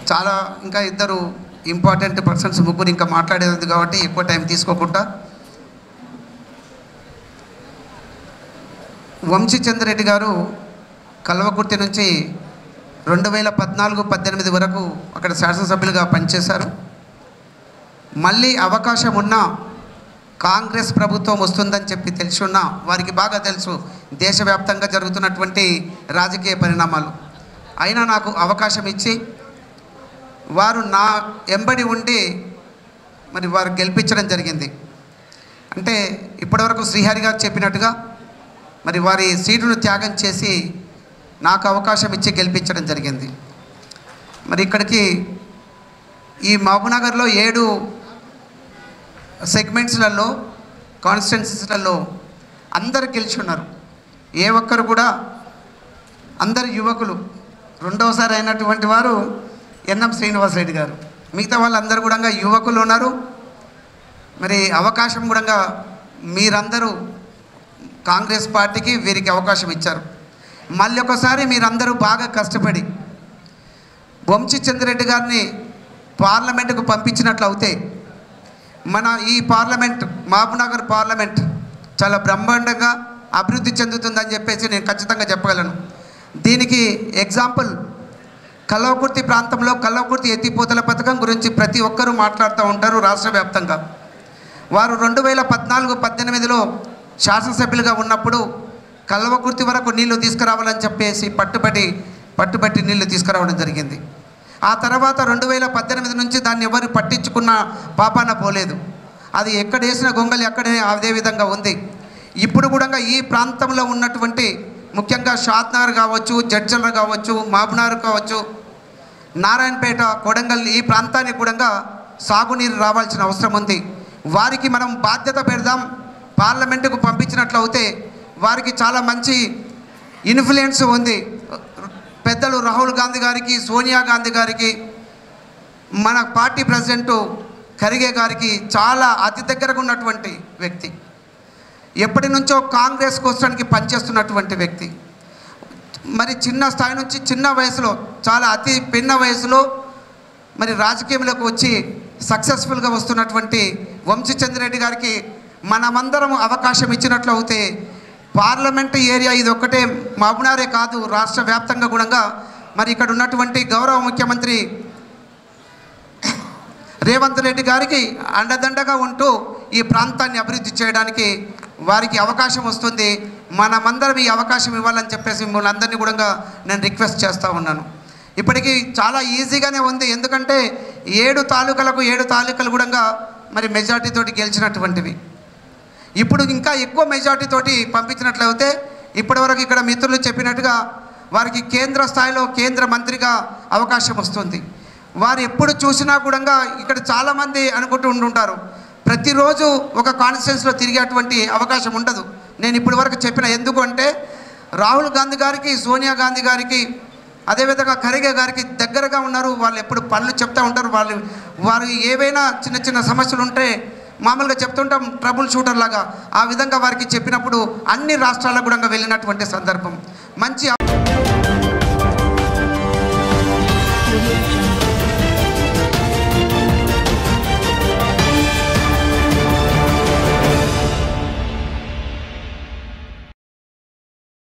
చాలా ఇంకా ఇద్దరు ఇంపార్టెంట్ పర్సన్స్ ముగ్గురు ఇంకా మాట్లాడేది కాబట్టి ఎక్కువ టైం తీసుకోకుండా వంశీచంద్రెడ్డి గారు కల్వకుర్తి నుంచి 2014-18 వరకు అక్కడ శాసనసభ్యులుగా పనిచేశారు. మళ్ళీ అవకాశం ఉన్నా కాంగ్రెస్ ప్రభుత్వం వస్తుందని చెప్పి తెలిసి ఉన్నా వారికి బాగా తెలుసు దేశవ్యాప్తంగా జరుగుతున్నటువంటి రాజకీయ పరిణామాలు. అయినా నాకు అవకాశం ఇచ్చి వారు నా ఎంబడి ఉండి మరి వారు గెలిపించడం జరిగింది. అంటే ఇప్పటివరకు శ్రీహరి గారు చెప్పినట్టుగా మరి వారి సీటును త్యాగం చేసి నాకు అవకాశం ఇచ్చి గెలిపించడం జరిగింది. మరి ఇక్కడికి ఈ మహబూబ్నగర్లో 7 సెగ్మెంట్స్లలో కాన్స్టిట్యున్సీస్లలో అందరు గెలిచి ఉన్నారు. ఏ ఒక్కరు కూడా అందరు యువకులు. రెండవసారి అయినటువంటి వారు ఎన్ఎం శ్రీనివాసరెడ్డి గారు. మిగతా వాళ్ళందరూ కూడా యువకులు ఉన్నారు. మరి అవకాశం కూడా మీరందరూ కాంగ్రెస్ పార్టీకి వీరికి అవకాశం ఇచ్చారు. మళ్ళీ ఒకసారి మీరందరూ బాగా కష్టపడి వంశీచంద్రెడ్డి గారిని పార్లమెంటుకు పంపించినట్లయితే మన ఈ పార్లమెంట్ మహబూబ్నగర్ పార్లమెంట్ చాలా బ్రహ్మాండంగా అభివృద్ధి చెందుతుందని చెప్పేసి నేను ఖచ్చితంగా చెప్పగలను. దీనికి ఎగ్జాంపుల్ కల్వకుర్తి ప్రాంతంలో కల్వకుర్తి ఎత్తిపోతల పథకం గురించి ప్రతి ఒక్కరూ మాట్లాడుతూ ఉంటారు రాష్ట్ర వ్యాప్తంగా. వారు 2014-18లో శాసనసభ్యులుగా ఉన్నప్పుడు కల్వకుర్తి వరకు నీళ్లు తీసుకురావాలని చెప్పేసి పట్టుబట్టి నీళ్లు తీసుకురావడం జరిగింది. ఆ తర్వాత 2018 నుంచి దాన్ని ఎవరు పట్టించుకున్న పాపాన పోలేదు. అది ఎక్కడ వేసిన గొంగలి అక్కడే అదే విధంగా ఉంది. ఇప్పుడు కూడా ఈ ప్రాంతంలో ఉన్నటువంటి ముఖ్యంగా షాద్నగర్ కావచ్చు, జడ్చర్ల కావచ్చు, మహబూబ్నగర్ కావచ్చు, నారాయణపేట, కొడంగల్ ఈ ప్రాంతానికి కూడా సాగునీరు రావాల్సిన అవసరం ఉంది. వారికి మనం బాధ్యత పెడదాం. పార్లమెంటుకు పంపించినట్లయితే వారికి చాలా మంచి ఇన్ఫ్లుయెన్స్ ఉంది. పెద్దలు రాహుల్ గాంధీ గారికి, సోనియా గాంధీ గారికి, మన పార్టీ ప్రెసిడెంటు ఖర్గే గారికి చాలా అతి దగ్గరగా ఉన్నటువంటి వ్యక్తి. ఎప్పటి నుంచో కాంగ్రెస్ కోసానికి పనిచేస్తున్నటువంటి వ్యక్తి. మరి చిన్న స్థాయి నుంచి చిన్న వయసులో చాలా అతి పిన్న వయసులో మరి రాజకీయంలోకి వచ్చి సక్సెస్ఫుల్గా వస్తున్నటువంటి వంశీచంద్రెడ్డి గారికి మనమందరం అవకాశం ఇచ్చినట్లు అయితే పార్లమెంటు ఏరియా ఇది ఒక్కటే మహబూబ్నగరే కాదు రాష్ట్ర వ్యాప్తంగా కూడా మరి ఇక్కడ ఉన్నటువంటి గౌరవ ముఖ్యమంత్రి రేవంత్ రెడ్డి గారికి అండదండగా ఉంటూ ఈ ప్రాంతాన్ని అభివృద్ధి చేయడానికి వారికి అవకాశం వస్తుంది. మనమందరం ఈ అవకాశం ఇవ్వాలని చెప్పేసి మిమ్మల్ని అందరినీ కూడా నేను రిక్వెస్ట్ చేస్తూ ఉన్నాను. ఇప్పటికీ చాలా ఈజీగానే ఉంది. ఎందుకంటే 7 తాలూకాలు కూడా మరి మెజార్టీతోటి గెలిచినటువంటివి. ఇప్పుడు ఇంకా ఎక్కువ మెజార్టీతోటి పంపించినట్లయితే ఇప్పటివరకు ఇక్కడ మిత్రులు చెప్పినట్టుగా వారికి కేంద్ర స్థాయిలో కేంద్ర మంత్రిగా అవకాశం వస్తుంది. వారు ఎప్పుడు చూసినా కూడా ఇక్కడ చాలామంది అనుకుంటూ ఉంటుంటారు ప్రతిరోజు ఒక కాన్స్టిట్యున్సీలో తిరిగేటువంటి అవకాశం ఉండదు. నేను ఇప్పటి వరకు చెప్పిన ఎందుకు అంటే రాహుల్ గాంధీ గారికి, సోనియా గాంధీ గారికి, అదేవిధంగా ఖర్గే గారికి దగ్గరగా ఉన్నారు. వాళ్ళు ఎప్పుడు పనులు చెప్తూ ఉంటారు. వారు ఏవైనా చిన్న చిన్న సమస్యలు ఉంటే మామూలుగా చెప్తుంటాం ట్రబుల్ షూటర్ లాగా. ఆ విధంగా వారికి చెప్పినప్పుడు అన్ని రాష్ట్రాలకు కూడా వెళ్ళినటువంటి సందర్భం మంచి